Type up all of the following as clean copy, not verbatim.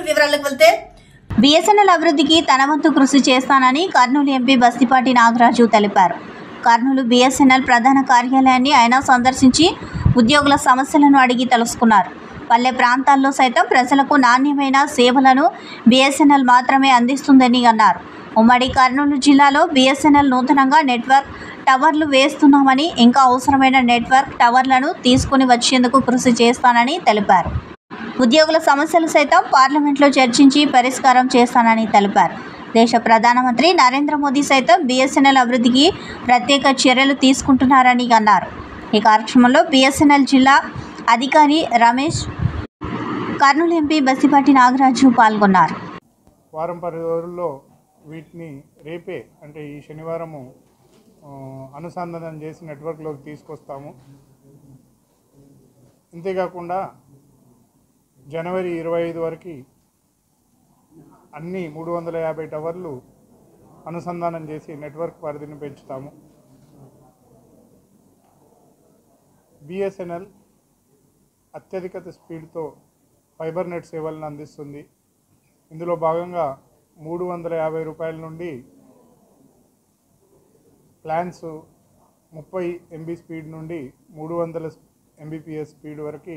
వివరాలకు వెళ్తే బిఎస్ఎన్ఎల్ అభివృద్ధికి తన వంతు కృషి చేస్తానని కర్నూలు ఎంపీ బస్తిపాటి నాగరాజు తెలిపారు. కర్నూలు బిఎస్ఎన్ఎల్ ప్రధాన కార్యాలయాన్ని ఆయన సందర్శించి ఉద్యోగుల సమస్యలను అడిగి తెలుసుకున్నారు. పల్లె ప్రాంతాల్లో సైతం ప్రజలకు నాణ్యమైన సేవలను బిఎస్ఎన్ఎల్ మాత్రమే అందిస్తుందని అన్నారు. ఉమ్మడి కర్నూలు జిల్లాలో బిఎస్ఎన్ఎల్ నూతనంగా నెట్వర్క్ టవర్లు వేస్తున్నామని, ఇంకా అవసరమైన నెట్వర్క్ టవర్లను తీసుకుని వచ్చేందుకు కృషి చేస్తానని తెలిపారు. ఉద్యోగుల సమస్యలు సైతం పార్లమెంట్లో చర్చించి పరిష్కారం చేస్తానని తెలిపారు. దేశ ప్రధానమంత్రి నరేంద్ర మోదీ సైతం బిఎస్ఎన్ఎల్ అభివృద్ధికి ప్రత్యేక చర్యలు తీసుకుంటున్నారని అన్నారు. ఈ కార్యక్రమంలో బిఎస్ఎన్ఎల్ జిల్లా అధికారి రమేష్, కర్నూలు ఎంపీ బస్తిపాటి నాగరాజు పాల్గొన్నారు. వారం 10 రోజుల్లో వీటిని రేపే అంటే ఈ శనివారము అనుసంధానం చేసి నెట్వర్క్లోకి తీసుకొస్తాము. ఇంతేకాకుండా జనవరి 25 వరకు అన్ని 350 టవర్లు అనుసంధానం చేసి నెట్వర్క్ పరిధిని పెంచుతాము. బిఎస్ఎన్ఎల్ అత్యధిక స్పీడ్తో ఫైబర్ నెట్ సేవలను అందిస్తుంది. ఇందులో భాగంగా 350 రూపాయల నుండి ప్లాన్స్ 30 MB స్పీడ్ నుండి 300 Mbps స్పీడ్ వరకు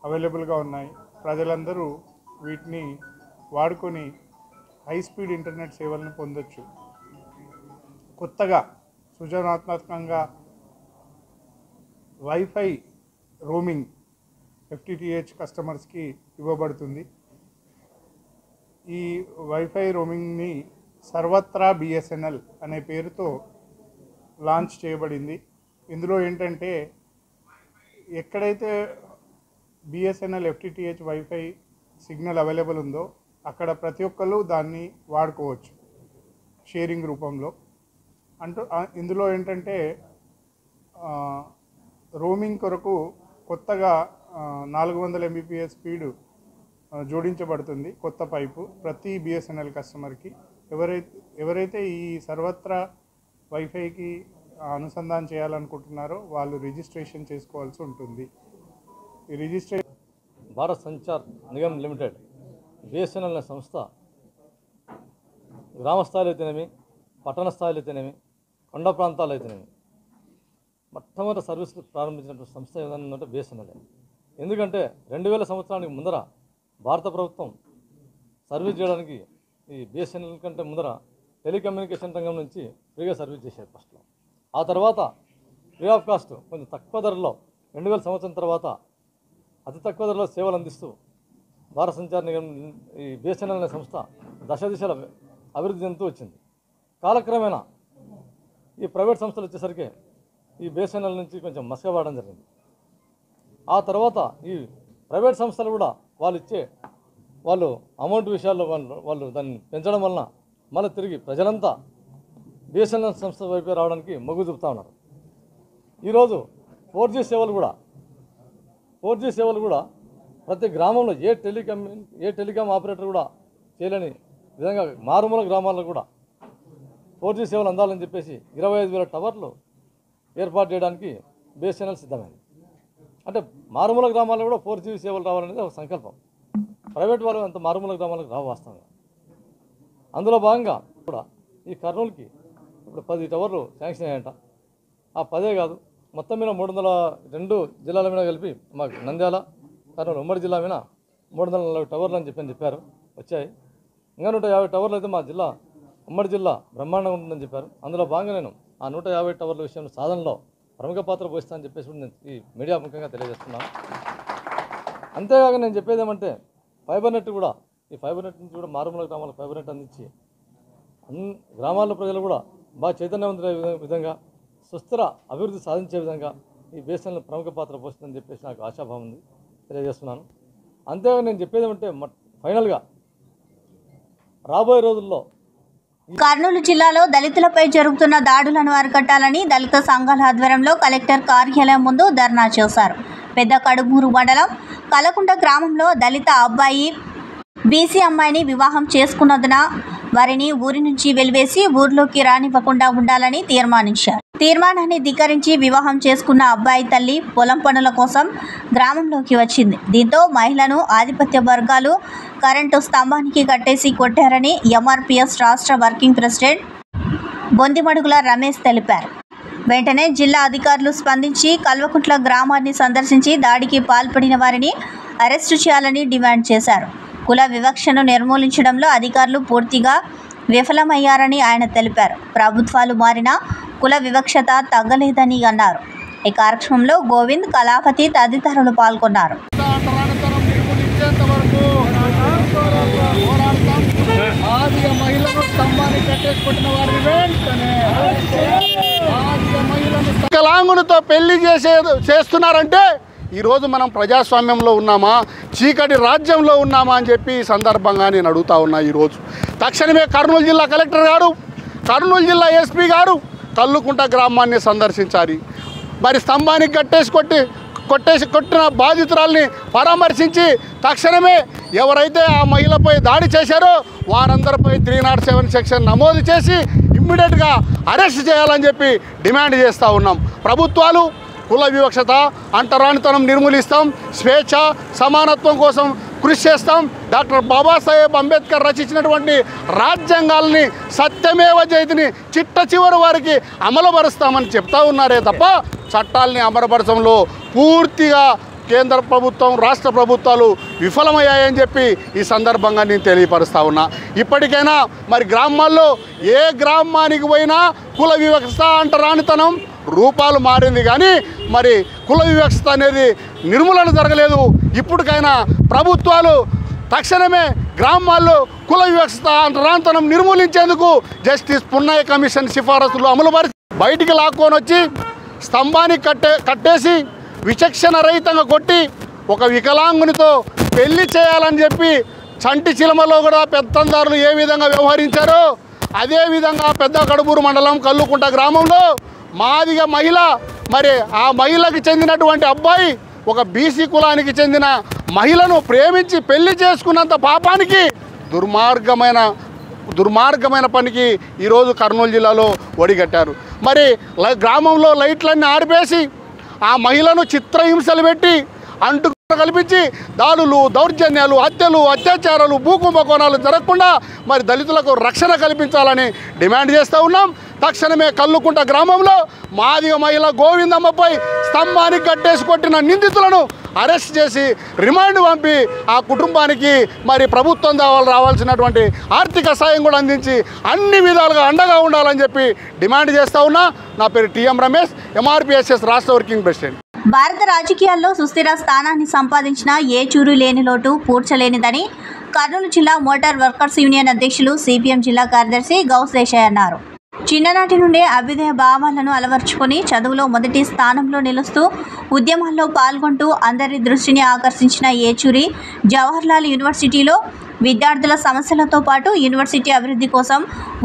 అవైలబుల్గా ఉన్నాయి. ప్రజలందరూ వీటిని వాడుకొని హై స్పీడ్ ఇంటర్నెట్ సేవలను పొందొచ్చు. కొత్తగా సృజనాత్మకంగా వైఫై రోమింగ్ FTTH కస్టమర్స్కి ఇవ్వబడుతుంది. ఈ వైఫై రోమింగ్ని సర్వత్రా బిఎస్ఎన్ఎల్ అనే పేరుతో లాంచ్ చేయబడింది. ఇందులో ఏంటంటే ఎక్కడైతే BSNL FTTH wifi signal available ఉందో అక్కడ ప్రతి ఒక్కరు దాన్ని వాడుకోవచ్చు షేరింగ్ రూపంలో. ఇందులో ఏంటంటే రోమింగ్ కొరకు కొత్తగా 400 Mbps స్పీడు జోడించబడుతుంది. కొత్త పైపు ప్రతి బిఎస్ఎన్ఎల్ కస్టమర్కి. ఎవరైతే ఈ సర్వత్రా వైఫైకి అనుసంధానం చేయాలనుకుంటున్నారో వాళ్ళు రిజిస్ట్రేషన్ చేసుకోవాల్సి ఉంటుంది. ఈ registration Bharat Sanchar Nigam limited BSNL అనే సంస్థ గ్రామ స్థాయిలో అయితేనేమి, పట్టణ స్థాయిలో అయితేనేమి, కొండ ప్రాంతాల్లో అయితేనేమి మొట్టమొదటి సర్వీసులు ప్రారంభించినటువంటి సంస్థ ఏదైనా బిఎస్ఎన్ఎల్. ఎందుకంటే 2000 సంవత్సరానికి ముందర భారత ప్రభుత్వం సర్వీస్ చేయడానికి ఈ బిఎస్ఎన్ఎల్ కంటే ముందర టెలికమ్యూనికేషన్ రంగం నుంచి ఫ్రీగా సర్వీస్ చేసేది ఫస్ట్లో. ఆ తర్వాత ఫ్రీ ఆఫ్ కాస్ట్ కొంచెం తక్కువ ధరలో 2000 సంవత్సరం తర్వాత అతి తక్కువ ధరలో సేవలు అందిస్తూ భారత సంచార్ నిగమ్ ఈ బిఎస్ఎన్ఎల్ అనే సంస్థ దశ దిశల అభివృద్ధి చెందుతూ వచ్చింది. కాలక్రమేణా ఈ ప్రైవేట్ సంస్థలు వచ్చేసరికి ఈ బిఎస్ఎన్ఎల్ నుంచి కొంచెం మసకబారడం జరిగింది. ఆ తర్వాత ఈ ప్రైవేట్ సంస్థలు కూడా వాళ్ళు అమౌంట్ విషయాల్లో వాళ్ళు దాన్ని పెంచడం వలన మళ్ళీ తిరిగి ప్రజలంతా బిఎస్ఎన్ఎల్ సంస్థ వైపు రావడానికి మొగ్గు చూపుతూ ఉన్నారు. ఈరోజు 4G సేవలు కూడా ప్రతి గ్రామంలో ఏ టెలికాం ఆపరేటర్ కూడా చేయలేని విధంగా మారుమూల గ్రామాల్లో కూడా 4G సేవలు అందాలని చెప్పేసి 25,000 టవర్లు ఏర్పాటు చేయడానికి బిఎస్ఎన్ఎల్ సిద్ధమైంది. అంటే మారుమూల గ్రామాల్లో కూడా 4G సేవలు రావాలనేది ఒక సంకల్పం. ప్రైవేట్ వాళ్ళు అంత మారుమూల గ్రామాలకు రావు వాస్తవంగా. అందులో భాగంగా కూడా ఈ కర్నూలుకి ఇప్పుడు 10 టవర్లు శాంక్షన్ అయ్యాయంట. ఆ 10 కాదు, మొత్తం మీద 302 జిల్లాల మీద కలిపి మాకు నంద్యాల, కర్నూలు ఉమ్మడి జిల్లా మీద 340 టవర్లు అని చెప్పారు, వచ్చాయి. ఇంకా 150 టవర్లు అయితే మా జిల్లా ఉమ్మడి జిల్లా బ్రహ్మాండంగా ఉంటుందని చెప్పారు. అందులో భాగంగా నేను ఆ 150 టవర్ల విషయంలో సాధనలో ప్రముఖ పాత్ర పోయిస్తానని చెప్పేసి నేను ఈ మీడియా ముఖ్యంగా తెలియజేస్తున్నాను. అంతేకాక నేను చెప్పేది ఏమంటే ఫైబర్ నెట్ కూడా, ఈ ఫైబర్ నెట్ నుంచి కూడా మారుమూల గ్రామాలకు ఫైబర్ నెట్ అందించి గ్రామాల్లో ప్రజలు కూడా బాగా చైతన్యవంతులైన విధంగా సుస్థిర అభివృద్ధి సాధించే విధంగా ఈ బిఎస్ఎన్ఎల్ ప్రముఖ పాత్ర పోస్తుందని చెప్పేసి నాకు ఆశాభావం ఉంది, తెలియజేస్తున్నాను. అంతేగా నేను చెప్పేది ఏమంటే ఫైనల్గా రాబోయే రోజుల్లో కర్నూలు జిల్లాలో దళితులపై జరుగుతున్న దాడులను అరికట్టాలని దళిత సంఘాల ఆధ్వర్యంలో కలెక్టర్ కార్యాలయం ముందు ధర్నా చేశారు. పెద్ద కడుమూరు మండలం కలకుంట గ్రామంలో దళిత అబ్బాయి బీసీ అమ్మాయిని వివాహం చేసుకున్నందున వారిని ఊరి నుంచి వెలివేసి ఊర్లోకి రానివ్వకుండా ఉండాలని తీర్మానించారు. తీర్మానాన్ని ధిక్కరించి వివాహం చేసుకున్న అబ్బాయి తల్లి పొలం పనుల కోసం గ్రామంలోకి వచ్చింది. దీంతో మహిళను ఆధిపత్య వర్గాలు కరెంటు స్తంభానికి కట్టేసి కొట్టారని ఎంఆర్పీఎస్ రాష్ట్ర వర్కింగ్ ప్రెసిడెంట్ బొందిమడుగుల రమేష్ తెలిపారు. వెంటనే జిల్లా అధికారులు స్పందించి కల్వకుంట్ల గ్రామాన్ని సందర్శించి దాడికి పాల్పడిన వారిని అరెస్టు చేయాలని డిమాండ్ చేశారు. కుల వివక్షను నిర్మూలించడంలో అధికారులు పూర్తిగా విఫలమయ్యారని ఆయన తెలిపారు. ప్రభుత్వాలు మారినా కుల వివక్షత తగ్గలేదని అన్నారు. ఈ కార్యక్రమంలో గోవింద్, కళాపతి తదితరులు పాల్గొన్నారు. వికలాంగునితో పెళ్లి చేస్తున్నారంటే ఈరోజు మనం ప్రజాస్వామ్యంలో ఉన్నామా, చీకటి రాజ్యంలో ఉన్నామా అని చెప్పి ఈ సందర్భంగా నేను అడుగుతా ఉన్నా. ఈరోజు తక్షణమే కర్నూలు జిల్లా కలెక్టర్ గారు, కర్నూలు జిల్లా ఎస్పీ గారు కల్లుకుంట గ్రామాన్ని సందర్శించాలి. మరి స్తంభానికి కొట్టిన బాధితురాల్ని పరామర్శించి తక్షణమే ఎవరైతే ఆ మహిళపై దాడి చేశారో వారందరిపై 307 సెక్షన్ నమోదు చేసి ఇమ్మీడియట్గా అరెస్ట్ చేయాలని చెప్పి డిమాండ్ చేస్తూ ఉన్నాం. ప్రభుత్వాలు కుల వివక్షత, అంటరానితనం నిర్మూలిస్తాం, స్వేచ్ఛ, సమానత్వం కోసం కృషి చేస్తాం. డాక్టర్ బాబాసాహెబ్ అంబేద్కర్ రచించినటువంటి రాజ్యాంగాల్ని సత్యమేవ జయతిని చిట్ట చివరి వారికి అమలుపరుస్తామని చెప్తా ఉన్నారే తప్ప చట్టాలని అమలుపరచడంలో పూర్తిగా కేంద్ర ప్రభుత్వం, రాష్ట్ర ప్రభుత్వాలు విఫలమయ్యాయని చెప్పి ఈ సందర్భంగా నేను తెలియపరుస్తా ఉన్నా. ఇప్పటికైనా మరి గ్రామాల్లో ఏ గ్రామానికి పోయినా కుల వివక్షత, అంటరానితనం రూపాలు మారింది కానీ మరి కుల వివక్షత అనేది నిర్మూలన జరగలేదు. ఇప్పటికైనా ప్రభుత్వాలు తక్షణమే గ్రామాల్లో కుల వివక్షత, అంటరానితనం నిర్మూలించేందుకు జస్టిస్ పున్నయ్య కమిషన్ సిఫారసులు అమలుపరిచి బయటికి లాక్కొని వచ్చి స్తంభానికి కట్టేసి విచక్షణ రహితంగా కొట్టి ఒక వికలాంగునితో పెళ్లి చేయాలని చెప్పి చంటి చిలమలో కూడా పెత్తందారులు ఏ విధంగా వ్యవహరించారో అదేవిధంగా పెద్ద కడుపూరు మండలం కల్లుకుంట గ్రామంలో మాదిగ మహిళ, మరి ఆ మహిళకి చెందినటువంటి అబ్బాయి ఒక బీసీ కులానికి చెందిన మహిళను ప్రేమించి పెళ్లి చేసుకున్నంత పాపానికి దుర్మార్గమైన పనికి ఈరోజు కర్నూలు జిల్లాలో ఒడిగట్టారు. మరి గ్రామంలో లైట్లన్నీ ఆర్పేసి ఆ మహిళను చిత్రహింసలు పెట్టి అంటు కల్పించి దాడులు, దౌర్జన్యాలు, హత్యలు, అత్యాచారాలు, భూకుంభకోణాలు జరగకుండా మరి దళితులకు రక్షణ కల్పించాలని డిమాండ్ చేస్తూ ఉన్నాం. తక్షణమే కల్లుకుంట గ్రామంలో మాదిగ మహిళ గోవిందమ్మపై స్తంభానికి కట్టేసి కొట్టిన నిందితులను అరెస్ట్ చేసి రిమాండ్ పంపి ఆ కుటుంబానికి మరి ప్రభుత్వం రావాల్సినటువంటి ఆర్థిక సాయం కూడా అందించి అన్ని విధాలుగా అండగా ఉండాలని చెప్పి డిమాండ్ చేస్తూ ఉన్నా. నా పేరు టిఎం రమేష్, ఎంఆర్పిఎస్ఎస్ రాష్ట్ర వర్కింగ్ ప్రెసిడెంట్. భారత రాజకీయాల్లో సుస్థిర స్థానాన్ని సంపాదించిన ఏ చూరు లేని లోటు పూడ్చలేనిదని కర్నూలు జిల్లా మోటార్ వర్కర్స్ యూనియన్ అధ్యక్షులు సిపిఎం జిల్లా కార్యదర్శి గౌస్ దేశాయ్ అన్నారు. చిన్ననాటి నుండే అభ్యుదయ భావాలను అలవర్చుకొని చదువులో మొదటి స్థానంలో నిలుస్తూ ఉద్యమాల్లో పాల్గొంటూ అందరి దృష్టిని ఆకర్షించిన ఏచూరి జవహర్లాల్ యూనివర్సిటీలో విద్యార్థుల సమస్యలతో పాటు యూనివర్సిటీ అభివృద్ధి కోసం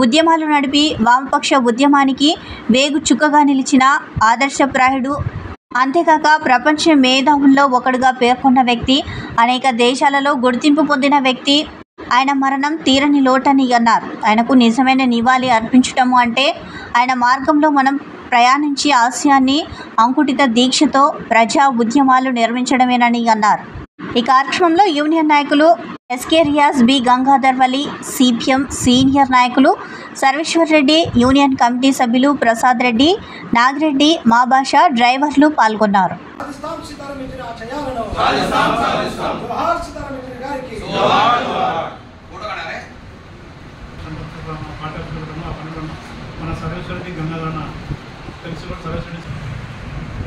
ఉద్యమాలు నడిపి వామపక్ష ఉద్యమానికి వేగు చుక్కగా నిలిచిన ఆదర్శప్రాయుడు, అంతేకాక ప్రపంచ మేధావుల్లో ఒకడుగా పేర్కొన్న వ్యక్తి, అనేక దేశాలలో గుర్తింపు పొందిన వ్యక్తి. ఆయన మరణం తీరని లోటని అన్నారు. ఆయనకు నిజమైన నివాళి అర్పించటము అంటే ఆయన మార్గంలో మనం ప్రయాణించి ఆశయాన్ని అంకుటిత దీక్షతో ప్రజా ఉద్యమాలు నిర్మించడమేనని అన్నారు. ఈ కార్యక్రమంలో యూనియన్ నాయకులు ఎస్కే రియాజ్, బి గంగాధర్ వలి, సిపిఎం సీనియర్ నాయకులు సర్వేశ్వర్ రెడ్డి, యూనియన్ కమిటీ సభ్యులు ప్రసాద్ రెడ్డి, నాగిరెడ్డి, మాబాష, డ్రైవర్లు పాల్గొన్నారు. మన సర్వేశ్వరెడ్డి గంగాధరణ తెలిసి కూడా సర్వేశ్వరెడ్డి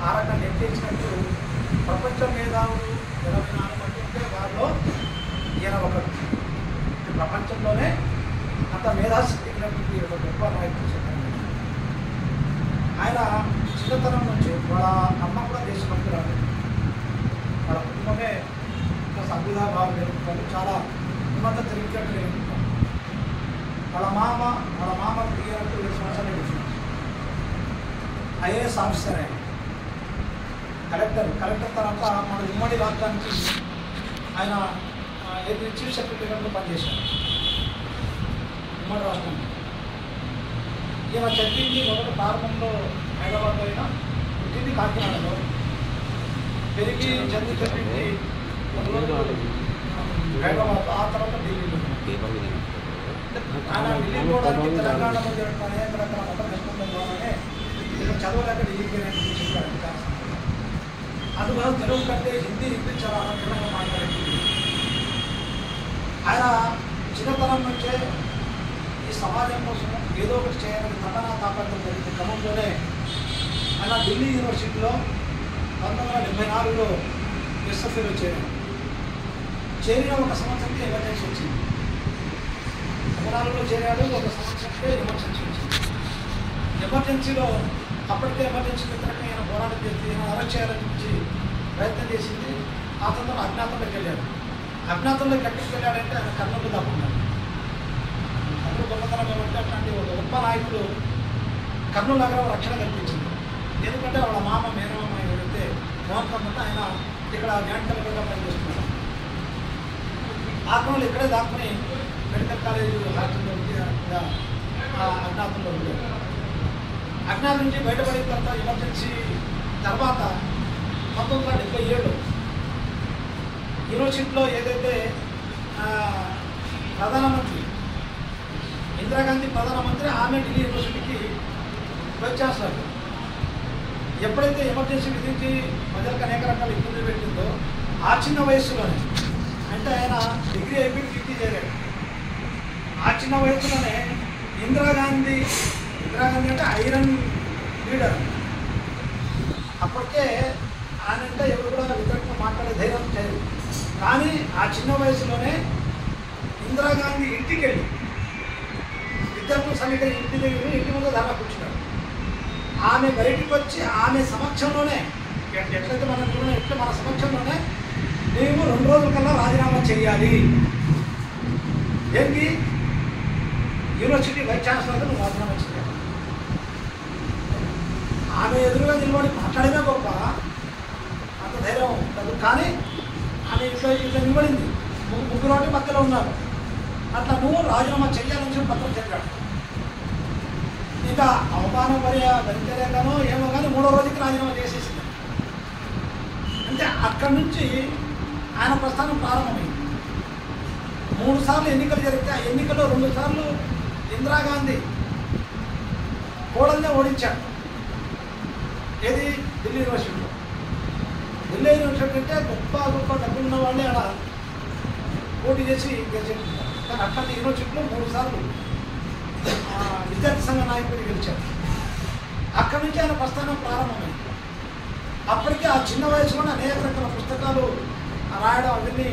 ఆరక నిర్దేశించినట్టు ప్రపంచ మేధావులు 24 మంది ఉంటే వారిలో ఈయన ఒకరు. ప్రపంచంలోనే అంత మేధాశక్తి కలిగినటువంటి ఒక గొప్ప నాయకుడు. ఆయన చిన్నతనం నుంచి వాళ్ళ అమ్మ కూడా దేశభక్తురాలు, వాళ్ళ కుటుంబమే సంవిధాన భావం జరుగుతుంది, చాలా ఉన్నత తెలివితేటలు జరుగుతుంది. వాళ్ళ మామ 7 సంవత్సరాలు గడిచింది. ఐఏఎస్ ఆఫీసర్ ఆయన, కలెక్టర్ తర్వాత మన ఉమ్మడి రాష్ట్రానికి ఆయన చీఫ్ సెక్రటరీగా పనిచేశారు ఉమ్మడి రాష్ట్రానికి. ఈయన చదివింది మొదట ప్రారంభంలో హైదరాబాద్లో అయినా పుట్టింది కాకినాడలో, పెరిగి చదువు చెప్పింది హైదరాబాద్, ఆ తర్వాత ఢిల్లీలో. ఆయన ఢిల్లీ పోవడానికి తెలంగాణలో జరుగుతున్న అనేక రకాల మత నిర్బంధం ద్వారానే ఇక్కడ చదవలేక ఢిల్లీకి చెప్పాడు. అందువల్ల తెలుగు కంటే హిందీ చాలా అనుకూలంగా మాట్లాడేది. ఆయన చిన్నతనం నుంచే ఈ సమాజం కోసం ఏదో ఒకటి చేయాలని తపన తాపత్రం జరిగిన క్రమంలోనే ఆయన ఢిల్లీ యూనివర్సిటీలో 1974లో ఎస్ఎఫ్ఏలో చేరిన ఒక సంవత్సరంకి ఎమర్జెన్సీ వచ్చింది. 74లో చేరాడు, ఒక సంవత్సరంకే ఎమర్జెన్సీ వచ్చింది. ఎమర్జెన్సీలో అప్పటికే ఎమర్జెన్సీ వ్యతిరేకంగా ఈయన పోరాటం చేసి ఈయన అరెస్ట్ చేయాలని చెప్పి ప్రయత్నం చేసింది. ఆ తర్వాత అజ్ఞాతంలోకి వెళ్ళాడు. అజ్ఞాతంలోకి ఎక్కడికి వెళ్ళాడంటే ఆయన కర్నూలు దాక్కున్నాడు. కర్నూలు గొప్పతనం ఏమంటే అట్లాంటి ఒక గొప్ప నాయకుడు కర్నూలు నగరం రక్షణ కల్పించింది. ఎందుకంటే వాళ్ళ మామ మేనమామ ఎవరైతే మోహన్ కమ్మంటే ఆయన ఇక్కడ జాయింట్ కలెక్టర్గా పనిచేస్తున్నాడు. ఆ క్రమంలో ఇక్కడే దాక్కుని మెడికల్ కాలేజీ హాస్టల్లో అజ్ఞాతంలో ఉండేది. అజ్ఞాతం నుంచి బయటపడిన తర్వాత ఎమర్జెన్సీ తర్వాత 1977 యూనివర్సిటీలో ఏదైతే ప్రధానమంత్రి ఇందిరాగాంధీ ప్రధానమంత్రి, ఆమె ఢిల్లీ యూనివర్సిటీకి వైస్ ఛాన్సలర్. ఎప్పుడైతే ఎమర్జెన్సీ విధించి ప్రజలకు అనేక రకాల ఇబ్బందులు పెట్టిందో ఆ చిన్న వయసులోనే, అంటే ఆయన డిగ్రీ అయిపోయి పీజీ చేరాడు. ఆ చిన్న వయసులోనే ఇందిరాగాంధీ అంటే ఐరన్ లీడర్. అప్పటికే ఆయన అంటే ఎవరు కూడా వ్యతిరేకంగా మాట్లాడే ధైర్యం చేయరు. కానీ ఆ చిన్న వయసులోనే ఇందిరాగాంధీ ఇంటికి వెళ్ళి విద్యార్థుల సమీకరణ ఇంటి ముందు ధర్నా కూర్చున్నాడు. ఆమె బయటికి వచ్చి ఆమె సమక్షంలోనే ఎట్లయితే మనం చూడడం ఎట్లా మన సమక్షంలోనే మేము 2 రోజుల కల్లా రాజీనామా చేయాలి, ఏంటి యూనివర్సిటీ వైస్ ఛాన్సలర్గా నువ్వు రాజీనామా చేయాలి. ఆమె ఎదురుగా నిలబడి మాట్లాడమే గొప్ప, అంత ధైర్యం ఉండదు. కానీ ఆమె ఇట్లా నిలబడింది, ముగ్గురు మధ్యలో ఉన్నారు. అట్లా నువ్వు రాజీనామా చేయాలని చెప్పి పత్రం చెప్పాడు. ఇంకా అవమానం భరించలేకనో ఏమో కానీ 3వ రోజుకి రాజీనామా చేసేసింది. అంటే అక్కడి నుంచి ఆయన ప్రస్థానం ప్రారంభమైంది. 3 సార్లు ఎన్నికలు జరిగితే ఆ ఎన్నికల్లో 2 సార్లు ఇందిరాగాంధీ కోడల్నే ఓడించాడు. ఏది ఢిల్లీ యూనివర్సిటీలో. ఢిల్లీ యూనివర్సిటీ అంటే గొప్ప డబ్బులున్న వాళ్ళే అలా పోటీ చేసి గెలిచేట్టుకుంటారు. కానీ అట్లాంటి యూనివర్సిటీలో 3 సార్లు విద్యార్థి సంఘ నాయకుడిని గెలిచారు. అక్కడి నుంచి ఆయన ప్రస్థానం ప్రారంభమైంది. అప్పటికే ఆ చిన్న వయసులోనే అనేక రకాల పుస్తకాలు రాయడం అవన్నీ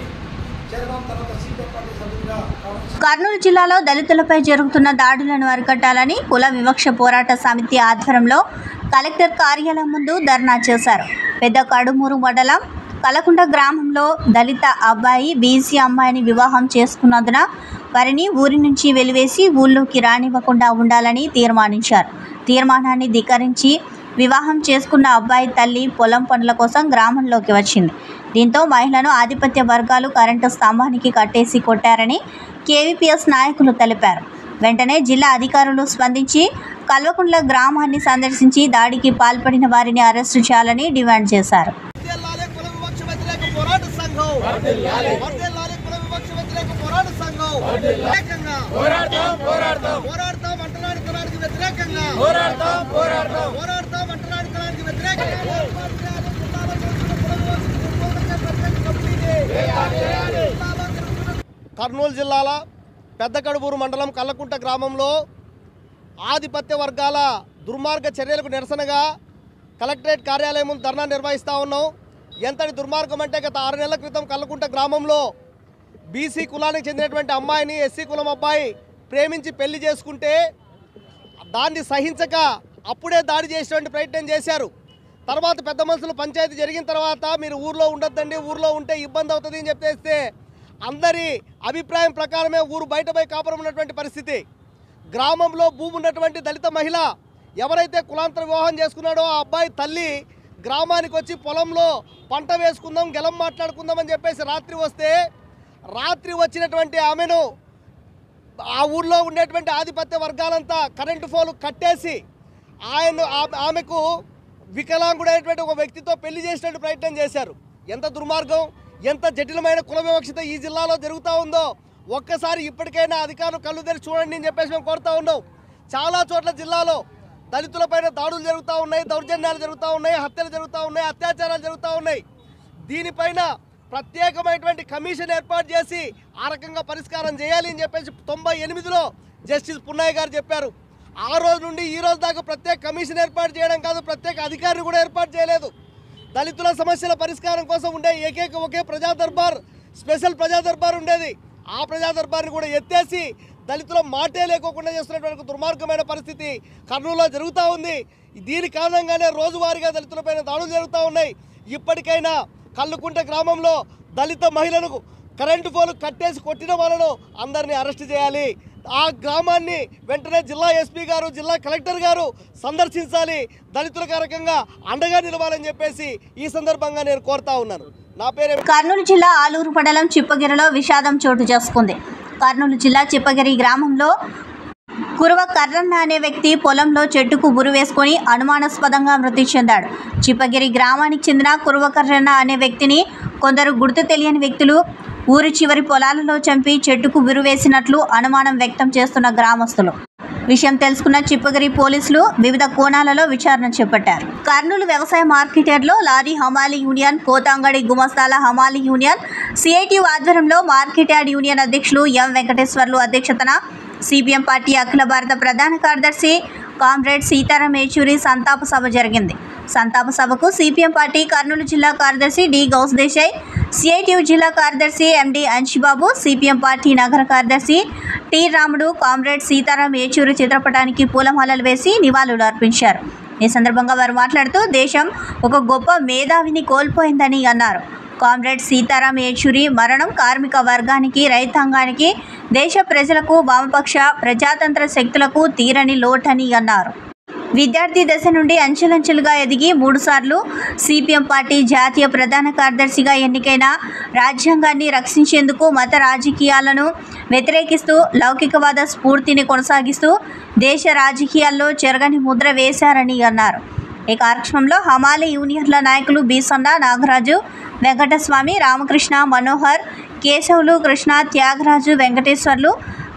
చేయడం, తర్వాత సీపీఎం పార్టీ సభ్యులుగా కావడం. కర్నూలు జిల్లాలో దళితులపై జరుగుతున్న దాడులను అరికట్టాలని కుల వివక్ష పోరాట సమితి ఆధ్వర్యంలో కలెక్టర్ కార్యాలయం ముందు ధర్నా చేశారు. పెద్ద కడుమూరు మండలం కలకుంట గ్రామంలో దళిత అబ్బాయి బీసీ అమ్మాయిని వివాహం చేసుకున్నందున వారిని ఊరి నుంచి వెలివేసి ఊళ్ళోకి రానివ్వకుండా ఉండాలని తీర్మానించారు. తీర్మానాన్ని ధిక్కరించి వివాహం చేసుకున్న అబ్బాయి తల్లి పొలం పనుల కోసం గ్రామంలోకి వచ్చింది. దీంతో మహిళను ఆధిపత్య వర్గాలు కరెంటు స్తంభానికి కట్టేసి కొట్టారని కేవీపీఎస్ నాయకులు తెలిపారు. వెంటనే జిల్లా అధికారులు స్పందించి కల్వకుంట్ల గ్రామాన్ని సందర్శించి దాడికి పాల్పడిన వారిని అరెస్టు చేయాలని డిమాండ్ చేశారు. కర్నూలు జిల్లాల పెద్దకడుపూరు మండలం కల్లకుంట గ్రామంలో ఆధిపత్య వర్గాల దుర్మార్గ చర్యలకు నిరసనగా కలెక్టరేట్ కార్యాలయం ముందు ధర్నా నిర్వహిస్తూ ఉన్నాం. ఎంతటి దుర్మార్గం అంటే గత 6 నెలల క్రితం కల్లకుంట గ్రామంలో బీసీ కులానికి చెందినటువంటి అమ్మాయిని ఎస్సీ కులం అబ్బాయి ప్రేమించి పెళ్లి చేసుకుంటే దాన్ని సహించక అప్పుడే దాడి చేసేటువంటి ప్రయత్నం చేశారు. తర్వాత పెద్ద మనుషులు పంచాయతీ జరిగిన తర్వాత మీరు ఊర్లో ఉండొద్దండి, ఊర్లో ఉంటే ఇబ్బంది అవుతుంది అని చెప్పేస్తే అందరి అభిప్రాయం ప్రకారమే ఊరు బయటపై కాపురం ఉన్నటువంటి పరిస్థితి. గ్రామంలో భూమి ఉన్నటువంటి దళిత మహిళ ఎవరైతే కులాంతర వివాహం చేసుకున్నాడో ఆ అబ్బాయి తల్లి గ్రామానికి వచ్చి పొలంలో పంట వేసుకుందాం, గెలం మాట్లాడుకుందాం అని చెప్పేసి రాత్రి వచ్చినటువంటి ఆమెను ఆ ఊర్లో ఉండేటువంటి ఆధిపత్య వర్గాలంతా కరెంటు పోలు కట్టేసి ఆమెకు వికలాంగుడైనటువంటి ఒక వ్యక్తితో పెళ్లి చేసినట్టు ప్రయత్నం చేశారు. ఎంత దుర్మార్గం, ఎంత జటిలమైన కుల వివక్షత ఈ జిల్లాలో జరుగుతూ ఉందో ఒక్కసారి ఇప్పటికైనా అధికారులు కళ్ళు తెరిచి చూడండి అని చెప్పేసి మేము కోరుతా ఉన్నాం. చాలా చోట్ల జిల్లాలో దళితులపైన దాడులు జరుగుతూ ఉన్నాయి, దౌర్జన్యాలు జరుగుతూ ఉన్నాయి, హత్యలు జరుగుతూ ఉన్నాయి, అత్యాచారాలు జరుగుతూ ఉన్నాయి. దీనిపైన ప్రత్యేకమైనటువంటి కమిషన్ ఏర్పాటు చేసి ఆ రకంగా పరిష్కారం చేయాలి అని చెప్పేసి 98లో జస్టిస్ పున్నయ్య గారు చెప్పారు. ఆ రోజు నుండి ఈ రోజు దాకా ప్రత్యేక కమిషన్ ఏర్పాటు చేయడం కాదు, ప్రత్యేక అధికారిని కూడా ఏర్పాటు చేయలేదు. దళితుల సమస్యల పరిష్కారం కోసం ఉండే ఒకే ప్రజా దర్బార్, స్పెషల్ ప్రజా దర్బార్ ఉండేది. ఆ ప్రజా దర్బార్ని కూడా ఎత్తేసి దళితుల మాటే లేకోకుండా చేస్తున్నటువంటి దుర్మార్గమైన పరిస్థితి కర్నూలులో జరుగుతూ ఉంది. దీని కారణంగానే రోజువారీగా దళితులపైన దాడులు జరుగుతూ ఉన్నాయి. ఇప్పటికైనా కల్లుకుంట గ్రామంలో దళిత మహిళలకు కరెంటు పోలు కట్టేసి కొట్టిన వాళ్ళను అందరినీ అరెస్ట్ చేయాలి. ఆ గ్రామాన్ని వెంటనే జిల్లా ఎస్పీ గారు, జిల్లా కలెక్టర్ గారు సందర్శించాలి, దళితులకు రకంగా అండగా నిలవాలని చెప్పేసి ఈ సందర్భంగా నేను కోరుతా ఉన్నాను. నా పేరు కర్నూలు జిల్లా ఆలూరు మండలం చిప్పగిరిలో విషాదం చోటు చేసుకుంది. కర్నూలు జిల్లా చిప్పగిరి గ్రామంలో కురువ కర్రన్న అనే వ్యక్తి పొలంలో చెట్టుకు ఉరి వేసుకొని అనుమానాస్పదంగా మృతి చెందాడు. చిప్పగిరి గ్రామానికి చెందిన కురువ కర్రన్న అనే వ్యక్తిని కొందరు గుర్తు తెలియని వ్యక్తులు ఊరి చివరి పొలాలలో చంపి చెట్టుకు ఉరి వేసినట్లు అనుమానం వ్యక్తం చేస్తున్న గ్రామస్తులు. విషయం తెలుసుకున్న చిప్పగిరి పోలీసులు వివిధ కోణాలలో విచారణ చేపట్టారు. కర్నూలు వ్యవసాయ మార్కెటర్లో లారీ హమాలీ యూనియన్, కోతాంగడి గుమస్తాల హమాలీ యూనియన్, సిఐటియు ఆధ్వర్యంలో మార్కెట్ యార్డ్ యూనియన్ అధ్యక్షులు ఎం వెంకటేశ్వర్లు అధ్యక్షతన సిపిఎం పార్టీ అఖిల భారత ప్రధాన కార్యదర్శి కామ్రేడ్ సీతారాం ఏచూరి సంతాప సభ జరిగింది. సంతాప సభకు సిపిఎం పార్టీ కర్నూలు జిల్లా కార్యదర్శి డి గౌస్ దేశాయ్, సిఐటియు జిల్లా కార్యదర్శి ఎండి అంశిబాబు, సిపిఎం పార్టీ నగర కార్యదర్శి టి రాముడు, కామ్రేడ్ సీతారాం ఏచూరి చిత్రపటానికి పూలమాలలు వేసి నివాళులు అర్పించారు. ఈ సందర్భంగా వారు మాట్లాడుతూ దేశం ఒక గొప్ప మేధావిని కోల్పోయిందని అన్నారు. కామ్రేడ్ సీతారాం ఏచూరి మరణం కార్మిక వర్గానికి, రైతాంగానికి, దేశ ప్రజలకు, వామపక్ష ప్రజాతంత్ర శక్తులకు తీరని లోటని అన్నారు. విద్యార్థి దశ నుండి అంచెలంచెలుగా ఎదిగి 3 సార్లు సిపిఎం పార్టీ జాతీయ ప్రధాన కార్యదర్శిగా ఎన్నికైన, రాజ్యాంగాన్ని రక్షించేందుకు మత రాజకీయాలను వ్యతిరేకిస్తూ లౌకికవాద స్ఫూర్తిని కొనసాగిస్తూ దేశ రాజకీయాల్లో చెరగని ముద్ర వేశారని అన్నారు. ఈ కార్యక్రమంలో హమాలీ యూనియన్ల నాయకులు బీసన్న, నాగరాజు, వెంకటస్వామి, రామకృష్ణ, మనోహర్, కేశవులు, కృష్ణ, త్యాగరాజు, వెంకటేశ్వర్లు,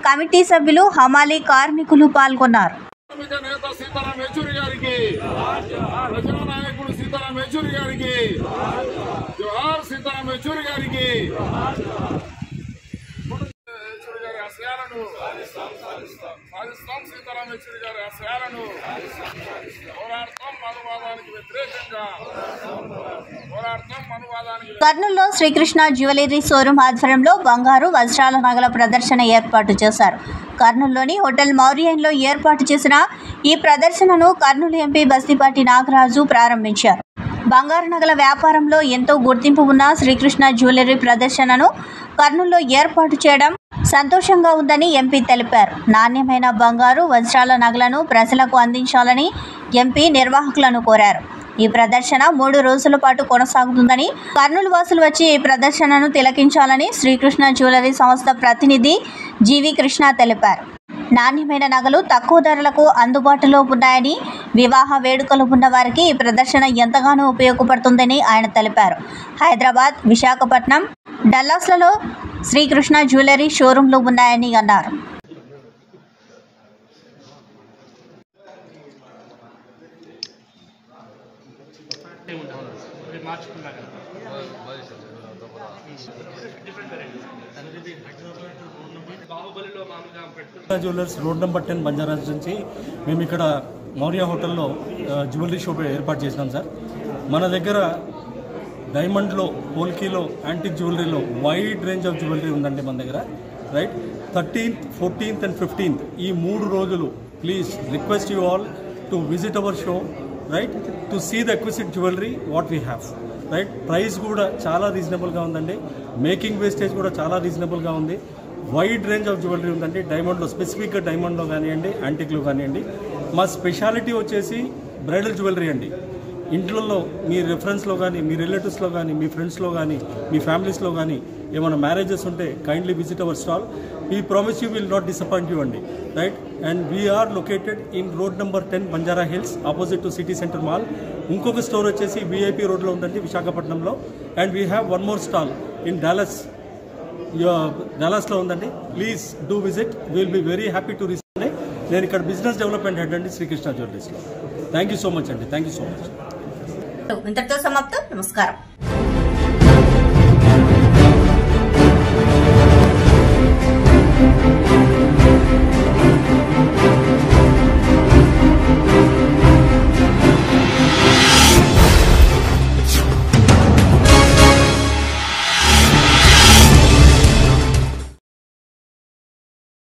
కమిటీ సభ్యులు, హమాలీ కార్మికులు పాల్గొన్నారు. నేత సీతారాం ఏచూరి గారికి, ప్రజల నాయకుడు సీతారాం ఏచూరి గారికి, జోహార్ సీతారాం ఏచూరి గారికి. ఏచూరి గారి ఆశయాలను సాధిస్తాం, సీతారాం ఏచూరి గారి ఆశయాలను పోరాడతాం, మనువాదానికి వ్యతిరేకంగా పోరాడతాం, మనువాదానికి. కర్నూలులో శ్రీకృష్ణ జ్యువెలరీ షోరూం ఆధ్వర్యంలో బంగారు, వజ్రాల నగల ప్రదర్శన ఏర్పాటు చేశారు. కర్నూలులోని హోటల్ మౌరియన్లో ఏర్పాటు చేసిన ఈ ప్రదర్శనను కర్నూలు ఎంపీ బస్తిపాటి నాగరాజు ప్రారంభించారు. బంగారు నగల వ్యాపారంలో ఎంతో గుర్తింపు ఉన్న శ్రీకృష్ణ జ్యువెలరీ ప్రదర్శనను కర్నూలులో ఏర్పాటు చేయడం సంతోషంగా ఉందని ఎంపీ తెలిపారు. నాణ్యమైన బంగారు, వజ్రాల నగలను ప్రజలకు అందించాలని ఎంపీ నిర్వాహకులను కోరారు. ఈ ప్రదర్శన 3 రోజుల పాటు కొనసాగుతుందని, కర్నూలు వాసులు వచ్చి ఈ ప్రదర్శనను తిలకించాలని శ్రీకృష్ణ జ్యువెలరీ సంస్థ ప్రతినిధి జీవి కృష్ణ తెలిపారు. నాణ్యమైన నగలు తక్కువ ధరలకు అందుబాటులో ఉన్నాయని, వివాహ వేడుకలు ఉన్న వారికి ఈ ప్రదర్శన ఎంతగానో ఉపయోగపడుతుందని ఆయన తెలిపారు. హైదరాబాద్, విశాఖపట్నం, డల్లాస్లలో శ్రీకృష్ణ జ్యువెలరీ షోరూంలు ఉన్నాయని అన్నారు. జ్యువెలర్స్ రోడ్ నెంబర్ 10 బంజారాస్ నుంచి మేము ఇక్కడ మౌర్య హోటల్లో జ్యువెలరీ షాప్ ఏర్పాటు చేసినాం సార్. మన దగ్గర డైమండ్లో, పోల్కీలో, యాంటిక్ జ్యువెలరీలో వైడ్ రేంజ్ ఆఫ్ జ్యువెలరీ ఉందండి మన దగ్గర. Right, 13th, 14th and 15th ఈ 3 రోజులు please request you all to visit our show, right, to see the exquisite jewellery what we have. Right, price కూడా చాలా రీజనబుల్గా ఉందండి. మేకింగ్ వేస్టేజ్ కూడా చాలా రీజనబుల్గా ఉంది. వైడ్ రేంజ్ ఆఫ్ జ్యువెలరీ ఉందండి. డైమండ్లో, స్పెసిఫిక్గా డైమండ్లో కానివ్వండి, యాంటిక్లో కానివ్వండి. మా స్పెషాలిటీ వచ్చేసి బ్రైడల్ జ్యువెలరీ అండి. ఇంట్లో మీ రెఫరెన్స్లో కానీ, మీ రిలేటివ్స్లో కానీ, మీ ఫ్రెండ్స్లో కానీ, మీ ఫ్యామిలీస్లో కానీ ఏమైనా మ్యారేజెస్ ఉంటే kindly visit our stall. We promise you will not disappoint you అండి, right. And we are located in road number 10 Banjara Hills, opposite to city centre mall. ఇంకొక స్టోర్ వచ్చేసి విఐపి రోడ్లో ఉందండి విశాఖపట్నంలో. And we have one more stall in డాలస్లో ఉందండి. Please do visit, will be very happy to receive. నేను ఇక్కడ business development head అండి శ్రీకృష్ణ జ్యువెలరీస్లో. థ్యాంక్ యూ సో మచ్ అండి, థ్యాంక్ యూ సో మచ్. ఇంతటితో సమాప్తం. నమస్కారం.